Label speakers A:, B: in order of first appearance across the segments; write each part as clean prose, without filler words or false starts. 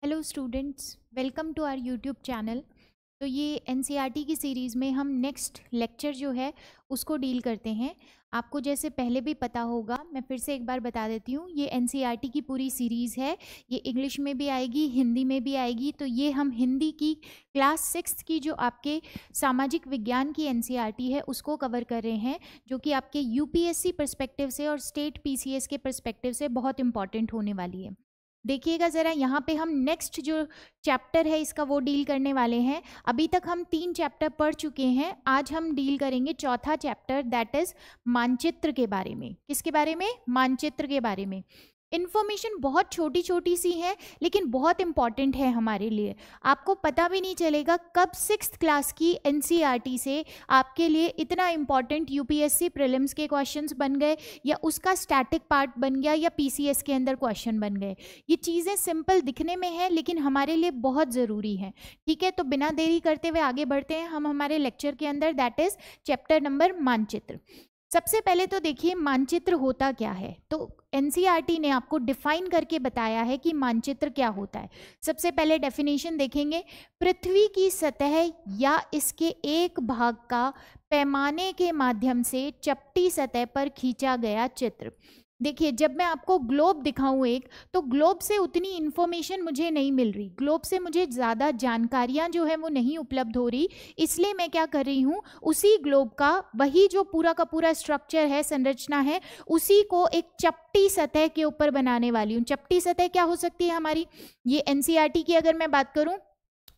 A: Hello students, welcome to our YouTube channel. तो ये NCERT की सीरीज़ में हम नेक्स्ट लेक्चर जो है उसको डील करते हैं। आपको जैसे पहले भी पता होगा, मैं फिर से एक बार बता देती हूँ, ये एनसीईआरटी की पूरी सीरीज़ है। ये इंग्लिश में भी आएगी, हिंदी में भी आएगी। तो ये हम हिंदी की क्लास 6 की जो आपके सामाजिक विज्ञान की एनसीईआरटी है उसको कवर कर रहे हैं, जो कि आपके यूपीएससी पर्सपेक्टिव से और स्टेट पीसीएस के पर्सपेक्टिव से बहुत इंपॉर्टेंट होने वाली है। देखिएगा ज़रा, यहाँ पे हम नेक्स्ट जो चैप्टर है इसका वो डील करने वाले हैं। अभी तक हम 3 चैप्टर पढ़ चुके हैं। आज हम डील करेंगे चौथा चैप्टर, दैट इज़ मानचित्र के बारे में। किसके बारे में? मानचित्र के बारे में। इन्फॉर्मेशन बहुत छोटी छोटी सी है लेकिन बहुत इंपॉर्टेंट है हमारे लिए। आपको पता भी नहीं चलेगा कब 6th क्लास की एनसीईआरटी से आपके लिए इतना इंपॉर्टेंट यूपीएससी प्रीलिम्स के क्वेश्चंस बन गए, या उसका स्टैटिक पार्ट बन गया, या पीसीएस के अंदर क्वेश्चन बन गए। ये चीज़ें सिंपल दिखने में है लेकिन हमारे लिए बहुत ज़रूरी है। ठीक है, तो बिना देरी करते हुए आगे बढ़ते हैं हम हमारे लेक्चर के अंदर, दैट इज़ चैप्टर नंबर मानचित्र। सबसे पहले तो देखिए मानचित्र होता क्या है। तो एनसीईआरटी ने आपको डिफाइन करके बताया है कि मानचित्र क्या होता है। सबसे पहले डेफिनेशन देखेंगे, पृथ्वी की सतह या इसके एक भाग का पैमाने के माध्यम से चपटी सतह पर खींचा गया चित्र। देखिए, जब मैं आपको ग्लोब दिखाऊं एक, तो ग्लोब से उतनी इन्फॉर्मेशन मुझे नहीं मिल रही, ग्लोब से मुझे ज़्यादा जानकारियां जो है वो नहीं उपलब्ध हो रही। इसलिए मैं क्या कर रही हूँ, उसी ग्लोब का वही जो पूरा का पूरा स्ट्रक्चर है, संरचना है, उसी को एक चपटी सतह के ऊपर बनाने वाली हूँ। चपटी सतह क्या हो सकती है हमारी? ये एनसीईआरटी की अगर मैं बात करूँ,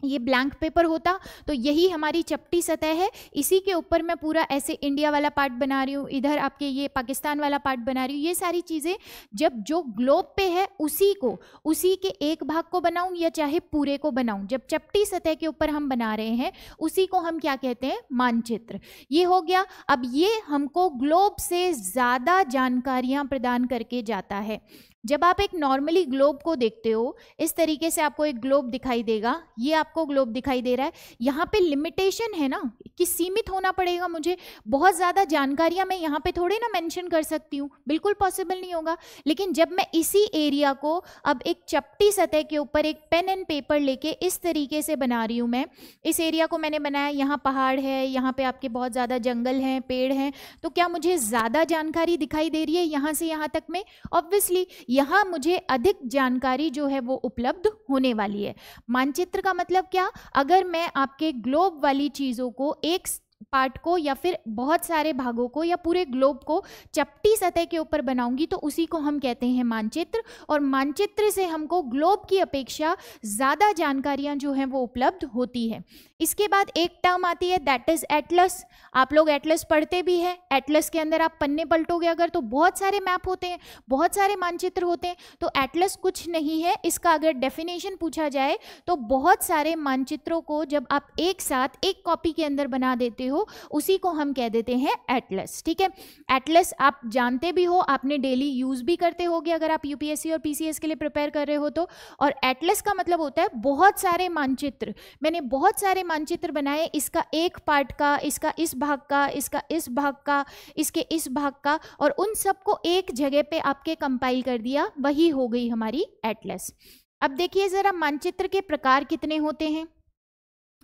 A: ये ब्लैंक पेपर होता तो यही हमारी चपटी सतह है। इसी के ऊपर मैं पूरा ऐसे इंडिया वाला पार्ट बना रही हूँ, इधर आपके ये पाकिस्तान वाला पार्ट बना रही हूँ। ये सारी चीज़ें जब जो ग्लोब पे है उसी के एक भाग को बनाऊँ या चाहे पूरे को बनाऊँ, जब चपटी सतह के ऊपर हम बना रहे हैं उसी को हम क्या कहते हैं? मानचित्र। ये हो गया। अब ये हमको ग्लोब से ज़्यादा जानकारियाँ प्रदान करके जाता है। जब आप एक नॉर्मली ग्लोब को देखते हो, इस तरीके से आपको एक ग्लोब दिखाई देगा, ये आपको ग्लोब दिखाई दे रहा है। यहाँ पे लिमिटेशन है ना कि सीमित होना पड़ेगा मुझे, बहुत ज़्यादा जानकारियाँ मैं यहाँ पे थोड़े ना मेंशन कर सकती हूँ, बिल्कुल पॉसिबल नहीं होगा। लेकिन जब मैं इसी एरिया को अब एक चपटी सतह के ऊपर एक पेन एंड पेपर लेके इस तरीके से बना रही हूँ, मैं इस एरिया को मैंने बनाया, यहाँ पहाड़ है, यहाँ पे आपके बहुत ज़्यादा जंगल हैं, पेड़ हैं, तो क्या मुझे ज़्यादा जानकारी दिखाई दे रही है यहाँ से यहाँ तक में? ऑब्वियसली यहाँ मुझे अधिक जानकारी जो है वो उपलब्ध होने वाली है। मानचित्र का मतलब क्या? अगर मैं आपके ग्लोब वाली चीज़ों को, एक पार्ट को या फिर बहुत सारे भागों को या पूरे ग्लोब को चपटी सतह के ऊपर बनाऊंगी तो उसी को हम कहते हैं मानचित्र। और मानचित्र से हमको ग्लोब की अपेक्षा ज़्यादा जानकारियां जो हैं वो उपलब्ध होती है। इसके बाद एक टर्म आती है, दैट इज़ एटलस। आप लोग एटलस पढ़ते भी हैं। एटलस के अंदर आप पन्ने पलटोगे अगर तो बहुत सारे मैप होते हैं, बहुत सारे मानचित्र होते हैं। तो एटलस कुछ नहीं है, इसका अगर डेफिनेशन पूछा जाए तो बहुत सारे मानचित्रों को जब आप एक साथ एक कॉपी के अंदर बना देते हो उसी को हम कह देते हैं एटलस। ठीक है, एटलस आप जानते भी हो, आपने डेली यूज भी करते होगे अगर आप यूपीएससी और पीसीएस के लिए प्रिपेयर कर रहे हो तो। और एटलस का मतलब होता है बहुत सारे मानचित्र। मैंने बहुत सारे मानचित्र बनाए, इसका एक पार्ट का, इसका इस भाग का, इसका इस भाग का, इसके इस भाग का, और उन सबको एक जगह पे आपके कंपाइल कर दिया, वही हो गई हमारी एटलस। अब देखिए जरा, मानचित्र के प्रकार कितने होते हैं।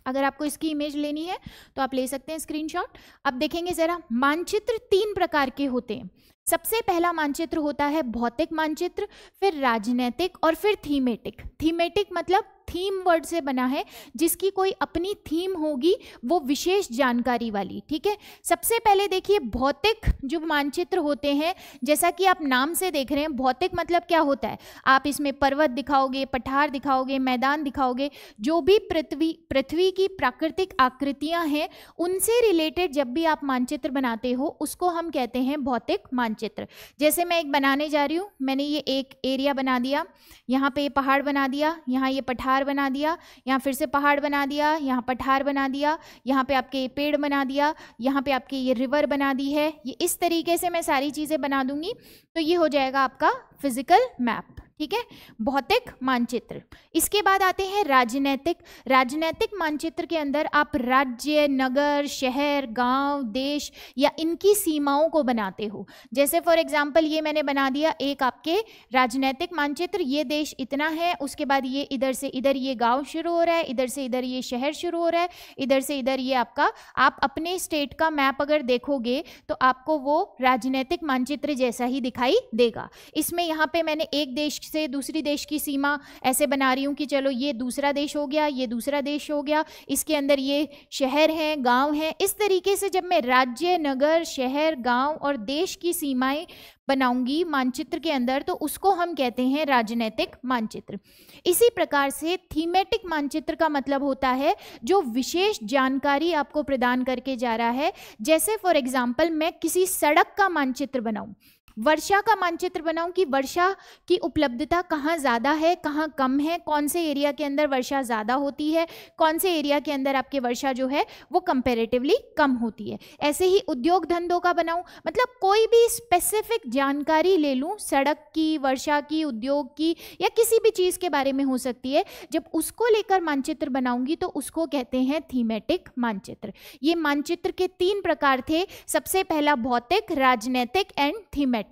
A: अगर आपको इसकी इमेज लेनी है तो आप ले सकते हैं स्क्रीनशॉट। अब देखेंगे जरा, मानचित्र 3 प्रकार के होते हैं। सबसे पहला मानचित्र होता है भौतिक मानचित्र, फिर राजनैतिक, और फिर थीमेटिक। थीमेटिक मतलब थीम वर्ड से बना है, जिसकी कोई अपनी थीम होगी, वो विशेष जानकारी वाली। ठीक है, सबसे पहले देखिए भौतिक जो मानचित्र होते हैं, जैसा कि आप नाम से देख रहे हैं, भौतिक मतलब क्या होता है? आप इसमें पर्वत दिखाओगे, पठार दिखाओगे, मैदान दिखाओगे, जो भी पृथ्वी की प्राकृतिक आकृतियां हैं उनसे रिलेटेड जब भी आप मानचित्र बनाते हो उसको हम कहते हैं भौतिक मानचित्र। जैसे मैं एक बनाने जा रही हूँ, मैंने ये एक एरिया बना दिया, यहाँ पे पहाड़ बना दिया, यहाँ ये पठार बना दिया, यहाँ फिर से पहाड़ बना दिया, यहाँ पठार बना दिया, यहाँ पे आपके पेड़ बना दिया, यहाँ पे आपके ये रिवर बना दी है। ये इस तरीके से मैं सारी चीज़ें बना दूंगी तो ये हो जाएगा आपका फिजिकल मैप। ठीक है, भौतिक मानचित्र। इसके बाद आते हैं राजनैतिक। राजनैतिक मानचित्र के अंदर आप राज्य, नगर, शहर, गांव, देश या इनकी सीमाओं को बनाते हो। जैसे फॉर एग्जांपल ये मैंने बना दिया एक आपके राजनैतिक मानचित्र, ये देश इतना है, उसके बाद ये इधर से इधर ये गांव शुरू हो रहा है, इधर से इधर ये शहर शुरू हो रहा है, इधर से इधर ये आपका, आप अपने स्टेट का मैप अगर देखोगे तो आपको वो राजनैतिक मानचित्र जैसा ही दिखाई देगा। इसमें यहाँ पे मैंने एक देश से दूसरी देश की सीमा ऐसे बना रही हूँ कि चलो ये दूसरा देश हो गया, ये दूसरा देश हो गया, इसके अंदर ये शहर हैं, गांव हैं। इस तरीके से जब मैं राज्य, नगर, शहर, गांव और देश की सीमाएं बनाऊंगी मानचित्र के अंदर तो उसको हम कहते हैं राजनैतिक मानचित्र। इसी प्रकार से थीमेटिक मानचित्र का मतलब होता है जो विशेष जानकारी आपको प्रदान करके जा रहा है। जैसे फॉर एग्जाम्पल मैं किसी सड़क का मानचित्र बनाऊं, वर्षा का मानचित्र बनाऊं कि वर्षा की उपलब्धता कहाँ ज़्यादा है, कहाँ कम है, कौन से एरिया के अंदर वर्षा ज़्यादा होती है, कौन से एरिया के अंदर आपके वर्षा जो है वो कंपैरेटिवली कम होती है। ऐसे ही उद्योग धंधों का बनाऊं, मतलब कोई भी स्पेसिफिक जानकारी ले लूं, सड़क की, वर्षा की, उद्योग की या किसी भी चीज़ के बारे में हो सकती है, जब उसको लेकर मानचित्र बनाऊंगी तो उसको कहते हैं थीमेटिक मानचित्र। ये मानचित्र के 3 प्रकार थे, सबसे पहला भौतिक, राजनैतिक एंड थीमेटिक।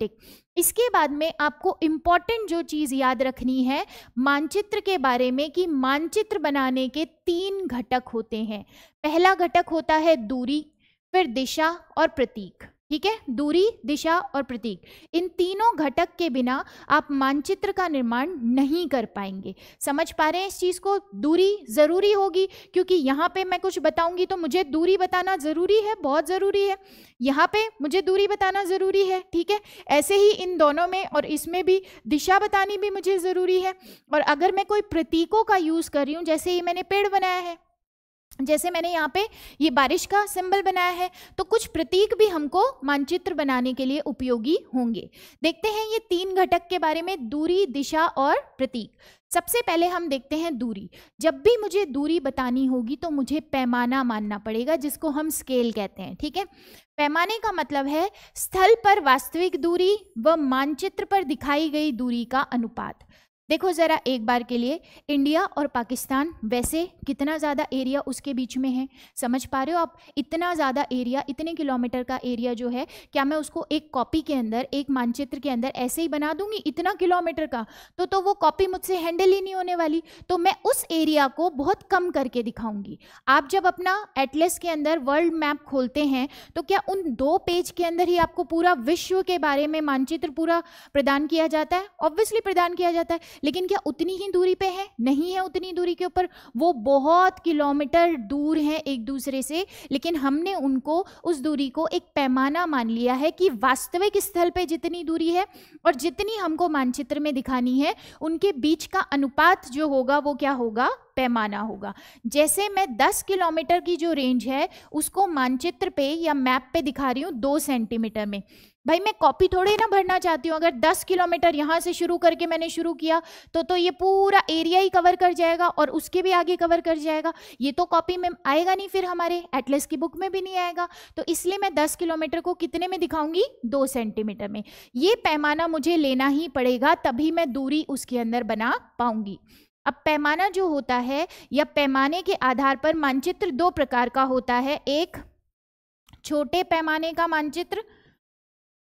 A: इसके बाद में आपको इंपॉर्टेंट जो चीज याद रखनी है मानचित्र के बारे में कि मानचित्र बनाने के 3 घटक होते हैं। पहला घटक होता है दूरी, फिर दिशा और प्रतीक। ठीक है, दूरी, दिशा और प्रतीक, इन तीनों घटक के बिना आप मानचित्र का निर्माण नहीं कर पाएंगे। समझ पा रहे हैं इस चीज को? दूरी जरूरी होगी क्योंकि यहाँ पे मैं कुछ बताऊंगी तो मुझे दूरी बताना जरूरी है, बहुत जरूरी है। यहाँ पे मुझे दूरी बताना जरूरी है, ठीक है। ऐसे ही इन दोनों में और इसमें भी दिशा बतानी भी मुझे जरूरी है। और अगर मैं कोई प्रतीकों का यूज कर रही हूँ, जैसे ये मैंने पेड़ बनाया है, जैसे मैंने यहाँ पे ये बारिश का सिंबल बनाया है, तो कुछ प्रतीक भी हमको मानचित्र बनाने के लिए उपयोगी होंगे। देखते हैं ये 3 घटक के बारे में, दूरी, दिशा और प्रतीक। सबसे पहले हम देखते हैं दूरी। जब भी मुझे दूरी बतानी होगी तो मुझे पैमाना मानना पड़ेगा, जिसको हम स्केल कहते हैं। ठीक है, पैमाने का मतलब है स्थल पर वास्तविक दूरी व मानचित्र पर दिखाई गई दूरी का अनुपात। देखो जरा एक बार के लिए, इंडिया और पाकिस्तान वैसे कितना ज़्यादा एरिया उसके बीच में है, समझ पा रहे हो आप? इतना ज़्यादा एरिया, इतने किलोमीटर का एरिया जो है, क्या मैं उसको एक कॉपी के अंदर, एक मानचित्र के अंदर ऐसे ही बना दूंगी इतना किलोमीटर का? तो वो कॉपी मुझसे हैंडल ही नहीं होने वाली। तो मैं उस एरिया को बहुत कम करके दिखाऊंगी। आप जब अपना एटलस के अंदर वर्ल्ड मैप खोलते हैं तो क्या उन 2 पेज के अंदर ही आपको पूरा विश्व के बारे में मानचित्र पूरा प्रदान किया जाता है? ऑब्वियसली प्रदान किया जाता है, लेकिन क्या उतनी ही दूरी पे है? नहीं है उतनी दूरी के ऊपर, वो बहुत किलोमीटर दूर है एक दूसरे से। लेकिन हमने उनको, उस दूरी को एक पैमाना मान लिया है कि वास्तविक स्थल पे जितनी दूरी है और जितनी हमको मानचित्र में दिखानी है, उनके बीच का अनुपात जो होगा वो क्या होगा? पैमाना होगा। जैसे मैं 10 किलोमीटर की जो रेंज है उसको मानचित्र पे या मैप पे दिखा रही हूँ 2 सेंटीमीटर में। भाई मैं कॉपी थोड़े ना भरना चाहती हूँ। अगर 10 किलोमीटर यहाँ से शुरू करके मैंने शुरू किया तो ये पूरा एरिया ही कवर कर जाएगा और उसके भी आगे कवर कर जाएगा। ये तो कॉपी में आएगा नहीं, फिर हमारे एटलस की बुक में भी नहीं आएगा। तो इसलिए मैं 10 किलोमीटर को कितने में दिखाऊंगी? 2 सेंटीमीटर में। ये पैमाना मुझे लेना ही पड़ेगा, तभी मैं दूरी उसके अंदर बना पाऊंगी। अब पैमाना जो होता है या पैमाने के आधार पर मानचित्र 2 प्रकार का होता है, एक छोटे पैमाने का मानचित्र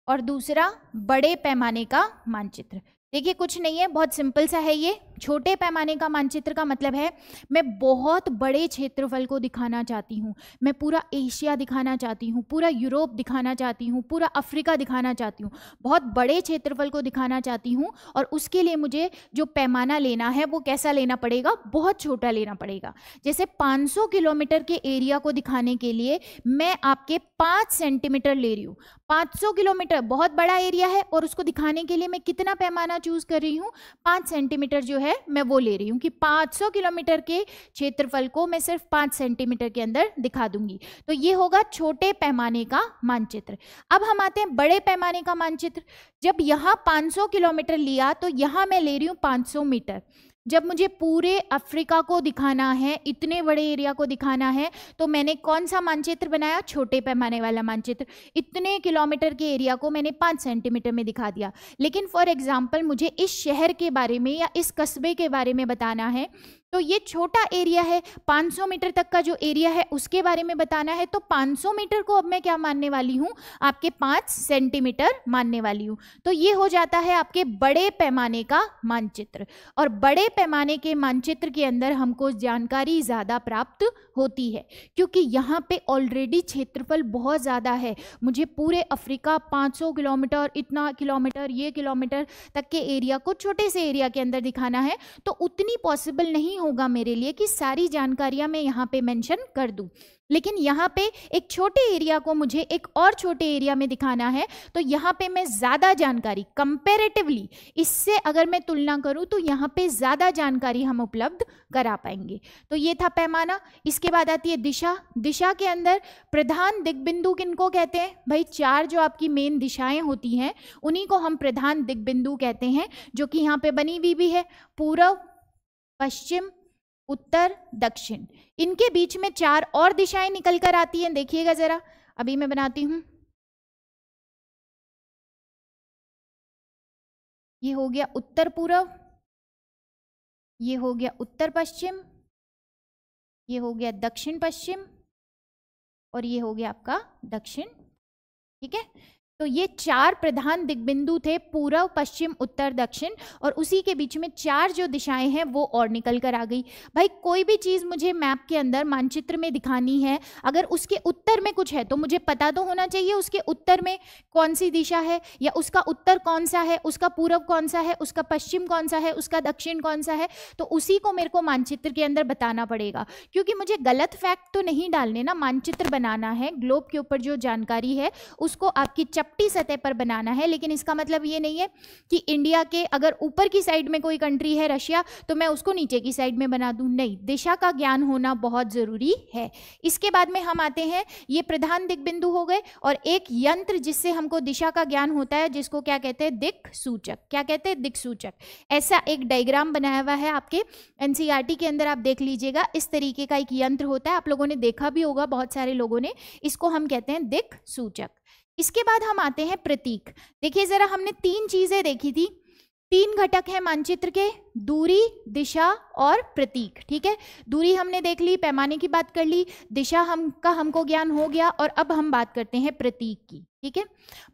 A: और दूसरा बड़े पैमाने का मानचित्र। देखिए कुछ नहीं है, बहुत सिंपल सा है ये। छोटे पैमाने का मानचित्र का मतलब है मैं बहुत बड़े क्षेत्रफल को दिखाना चाहती हूँ, मैं पूरा एशिया दिखाना चाहती हूँ, पूरा यूरोप दिखाना चाहती हूँ, पूरा अफ्रीका दिखाना चाहती हूँ, बहुत बड़े क्षेत्रफल को दिखाना चाहती हूँ। और उसके लिए मुझे जो पैमाना लेना है वो कैसा लेना पड़ेगा? बहुत छोटा लेना पड़ेगा। जैसे 500 किलोमीटर के एरिया को दिखाने के लिए मैं आपके 5 सेंटीमीटर ले रही हूँ। 500 किलोमीटर बहुत बड़ा एरिया है और उसको दिखाने के लिए मैं कितना पैमाना चूज कर रही हूँ? 5 सेंटीमीटर जो है मैं वो ले रही हूँ कि 500 किलोमीटर के क्षेत्रफल को मैं सिर्फ 5 सेंटीमीटर के अंदर दिखा दूंगी। तो ये होगा छोटे पैमाने का मानचित्र। अब हम आते हैं बड़े पैमाने का मानचित्र। जब यहाँ 500 किलोमीटर लिया तो यहाँ मैं ले रही हूँ 500 मीटर। जब मुझे पूरे अफ्रीका को दिखाना है, इतने बड़े एरिया को दिखाना है, तो मैंने कौन सा मानचित्र बनाया? छोटे पैमाने वाला मानचित्र। इतने किलोमीटर के एरिया को मैंने 5 सेंटीमीटर में दिखा दिया। लेकिन फॉर एग्जांपल मुझे इस शहर के बारे में या इस कस्बे के बारे में बताना है, तो ये छोटा एरिया है, 500 मीटर तक का जो एरिया है उसके बारे में बताना है, तो 500 मीटर को अब मैं क्या मानने वाली हूँ? आपके 5 सेंटीमीटर मानने वाली हूँ। तो ये हो जाता है आपके बड़े पैमाने का मानचित्र। और बड़े पैमाने के मानचित्र के अंदर हमको जानकारी ज़्यादा प्राप्त होती है, क्योंकि यहाँ पे ऑलरेडी क्षेत्रफल बहुत ज़्यादा है। मुझे पूरे अफ्रीका 500 किलोमीटर, इतना किलोमीटर, ये किलोमीटर तक के एरिया को छोटे से एरिया के अंदर दिखाना है, तो उतनी पॉसिबल नहीं होगा मेरे लिए कि सारी जानकारियां मैं यहाँ पे मेंशन कर दूं। लेकिन यहाँ पे एक छोटे एरिया को मुझे एक और छोटे एरिया में दिखाना है, तो यहाँ पे मैं ज़्यादा जानकारी, कंपैरेटिवली इससे अगर मैं तुलना करूँ तो यहाँ पे ज़्यादा जानकारी हम उपलब्ध करा पाएंगे। तो ये था पैमाना। इसके बाद आती है दिशा। दिशा के अंदर प्रधान दिग्बिंदु किनको कहते हैं? भाई 4 जो आपकी मेन दिशाएं होती हैं उन्हीं को हम प्रधान दिग्बिंदु कहते हैं, जो कि यहाँ पे बनी हुई भी है। पूर्व, पश्चिम, उत्तर, दक्षिण, इनके बीच में 4 और दिशाएं निकल कर आती हैं। देखिएगा जरा, अभी मैं बनाती हूं। ये हो गया उत्तर पूर्व, ये हो गया उत्तर पश्चिम, ये हो गया दक्षिण पश्चिम, और ये हो गया आपका दक्षिण। ठीक है, तो ये 4 प्रधान दिग्बिंदु थे, पूर्व, पश्चिम, उत्तर, दक्षिण, और उसी के बीच में 4 जो दिशाएं हैं वो और निकल कर आ गई। भाई कोई भी चीज़ मुझे मैप के अंदर, मानचित्र में दिखानी है, अगर उसके उत्तर में कुछ है तो मुझे पता तो होना चाहिए उसके उत्तर में कौन सी दिशा है, या उसका उत्तर कौन सा है, उसका पूर्व कौन सा है, उसका पश्चिम कौन सा है, उसका दक्षिण कौन सा है। तो उसी को मेरे को मानचित्र के अंदर बताना पड़ेगा, क्योंकि मुझे गलत फैक्ट तो नहीं डालने ना। मानचित्र बनाना है, ग्लोब के ऊपर जो जानकारी है उसको आपकी चपटी सतह पर बनाना है। लेकिन इसका मतलब ये नहीं है कि इंडिया के अगर ऊपर की साइड में कोई कंट्री है रशिया, तो मैं उसको नीचे की साइड में बना दूं। नहीं, दिशा का ज्ञान होना बहुत जरूरी है। इसके बाद में हम आते हैं, ये प्रधान दिग्बिंदु हो गए, और एक यंत्र जिससे हमको दिशा का ज्ञान होता है, जिसको क्या कहते हैं? दिक सूचक। क्या कहते हैं? दिक सूचक। ऐसा एक डायग्राम बनाया हुआ है आपके एनसीईआरटी के अंदर, आप देख लीजिएगा। इस तरीके का एक यंत्र होता है, आप लोगों ने देखा भी होगा, बहुत सारे लोगों ने। इसको हम कहते हैं दिक सूचक। इसके बाद हम आते हैं प्रतीक। देखिए जरा, हमने 3 चीजें देखी थी, 3 घटक हैं मानचित्र के: दूरी, दिशा और प्रतीक। ठीक है, दूरी हमने देख ली, पैमाने की बात कर ली, दिशा हमको ज्ञान हो गया, और अब हम बात करते हैं प्रतीक की। ठीक है,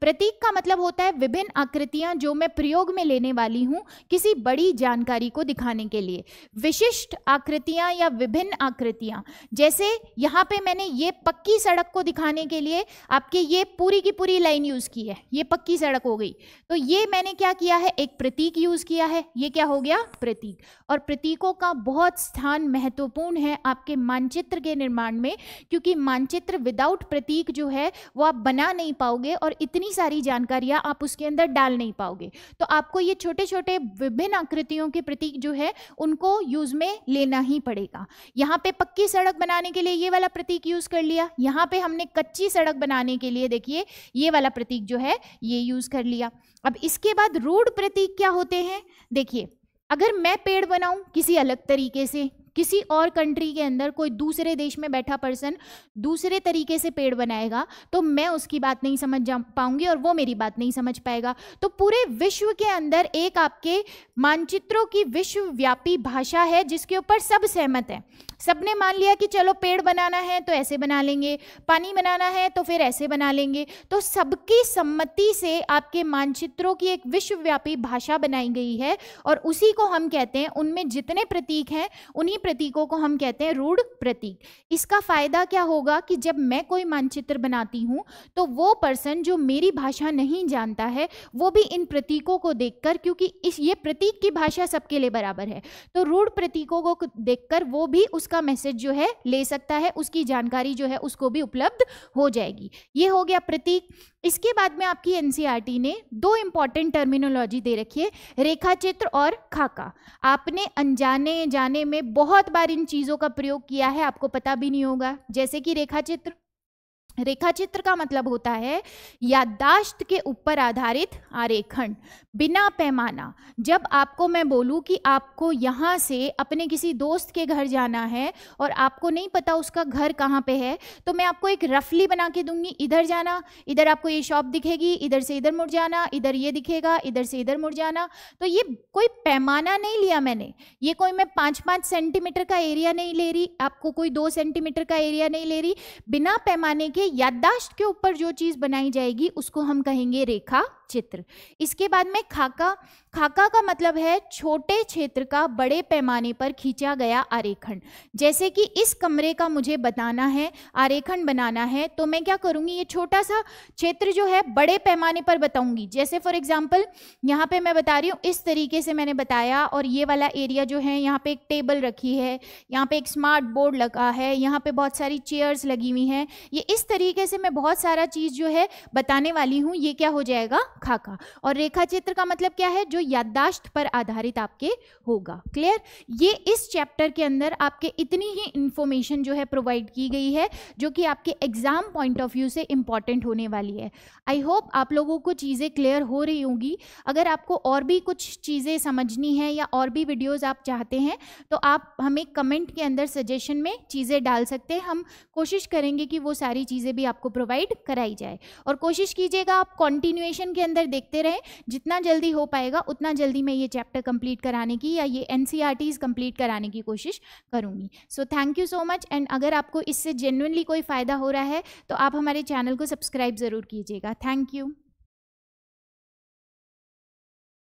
A: प्रतीक का मतलब होता है विभिन्न आकृतियां जो मैं प्रयोग में लेने वाली हूं किसी बड़ी जानकारी को दिखाने के लिए। विशिष्ट आकृतियां या विभिन्न आकृतियां, जैसे यहाँ पे मैंने ये पक्की सड़क को दिखाने के लिए आपके ये पूरी की पूरी लाइन यूज की है, ये पक्की सड़क हो गई, तो ये मैंने क्या किया है? एक प्रतीक यूज किया है। ये क्या हो गया? प्रतीक। और प्रतीकों का बहुत स्थान महत्वपूर्ण है आपके मानचित्र के निर्माण में, क्योंकि मानचित्र विदाउट प्रतीक जो है वो आप बना नहीं पाओगे, और इतनी सारी जानकारियां आप उसके अंदर डाल नहीं पाओगे। तो आपको ये छोटे छोटे विभिन्न आकृतियों के प्रतीक जो है उनको यूज में लेना ही पड़ेगा। यहाँ पे पक्की सड़क बनाने के लिए ये वाला प्रतीक यूज कर लिया, यहाँ पे हमने कच्ची सड़क बनाने के लिए देखिए ये वाला प्रतीक जो है ये यूज कर लिया। अब इसके बाद रूढ़ प्रतीक क्या होते हैं? देखिए, अगर मैं पेड़ बनाऊं किसी अलग तरीके से, किसी और कंट्री के अंदर कोई दूसरे देश में बैठा पर्सन दूसरे तरीके से पेड़ बनाएगा, तो मैं उसकी बात नहीं समझ पाऊंगी और वो मेरी बात नहीं समझ पाएगा। तो पूरे विश्व के अंदर एक आपके मानचित्रों की विश्वव्यापी भाषा है जिसके ऊपर सब सहमत है। सबने मान लिया कि चलो पेड़ बनाना है तो ऐसे बना लेंगे, पानी बनाना है तो फिर ऐसे बना लेंगे। तो सबकी सम्मति से आपके मानचित्रों की एक विश्वव्यापी भाषा बनाई गई है, और उसी को हम कहते हैं, उनमें जितने प्रतीक हैं उन्हीं प्रतीकों को हम कहते हैं रूढ़ प्रतीक। इसका फायदा क्या होगा कि जब मैं कोई मानचित्र बनाती हूँ तो वो पर्सन जो मेरी भाषा नहीं जानता है वो भी इन प्रतीकों को देखकर, क्योंकि ये प्रतीक की भाषा सबके लिए बराबर है, तो रूढ़ प्रतीकों को देखकर वो भी उसका मैसेज जो है ले सकता है, उसकी जानकारी जो है उसको भी उपलब्ध हो जाएगी। ये हो गया प्रतीक। इसके बाद में आपकी एनसीईआरटी ने 2 इंपॉर्टेंट टर्मिनोलॉजी दे रखी है, रेखाचित्र और खाका। आपने अनजाने जाने में बहुत बार इन चीज़ों का प्रयोग किया है, आपको पता भी नहीं होगा। जैसे कि रेखाचित्र, रेखा चित्र का मतलब होता है याददाश्त के ऊपर आधारित आरेखन, बिना पैमाना। जब आपको मैं बोलूं कि आपको यहाँ से अपने किसी दोस्त के घर जाना है और आपको नहीं पता उसका घर कहाँ पे है, तो मैं आपको एक रफली बना के दूंगी, इधर जाना, इधर आपको ये शॉप दिखेगी, इधर से इधर मुड़ जाना, इधर ये दिखेगा, इधर से इधर मुड़ जाना। तो ये कोई पैमाना नहीं लिया मैंने, ये कोई मैं 5-5 सेंटीमीटर का एरिया नहीं ले रही, आपको कोई 2 सेंटीमीटर का एरिया नहीं ले रही। बिना पैमाने के याददाश्त के ऊपर जो चीज बनाई जाएगी उसको हम कहेंगे रेखा चित्र। इसके बाद में खाका। खाका का मतलब है छोटे क्षेत्र का बड़े पैमाने पर खींचा गया आरेखन। जैसे कि इस कमरे का मुझे बताना है, आरेखन बनाना है, तो मैं क्या करूंगी, ये छोटा सा क्षेत्र जो है बड़े पैमाने पर बताऊंगी। जैसे फॉर एग्जांपल यहाँ पे मैं बता रही हूँ, इस तरीके से मैंने बताया, और ये वाला एरिया जो है, यहाँ पे एक टेबल रखी है, यहाँ पे एक स्मार्ट बोर्ड लगा है, यहाँ पे बहुत सारी चेयर्स लगी हुई हैं, ये इस तरीके से मैं बहुत सारा चीज जो है बताने वाली हूँ। ये क्या हो जाएगा, खाका। और रेखा चित्र का मतलब क्या है, जो याददाश्त पर आधारित आपके होगा। क्लियर। ये इस चैप्टर के अंदर आपके इतनी ही इंफॉर्मेशन जो है प्रोवाइड की गई है, जो कि आपके एग्जाम पॉइंट ऑफ व्यू से इंपॉर्टेंट होने वाली है। आई होप आप लोगों को चीज़ें क्लियर हो रही होंगी। अगर आपको और भी कुछ चीज़ें समझनी है या और भी वीडियोस आप चाहते हैं, तो आप हमें कमेंट के अंदर सजेशन में चीज़ें डाल सकते हैं। हम कोशिश करेंगे कि वो सारी चीज़ें भी आपको प्रोवाइड कराई जाए, और कोशिश कीजिएगा आप कॉन्टिन्यूएशन के अंदर देखते रहें। जितना जल्दी हो पाएगा उतना जल्दी मैं ये चैप्टर कंप्लीट कराने की या ये एनसीईआरटीज़ कंप्लीट कराने की कोशिश करूँगी। So thank you so much. And अगर आपको इससे जेन्युइनली कोई फ़ायदा हो रहा है तो आप हमारे चैनल को सब्सक्राइब ज़रूर कीजिएगा। Thank you.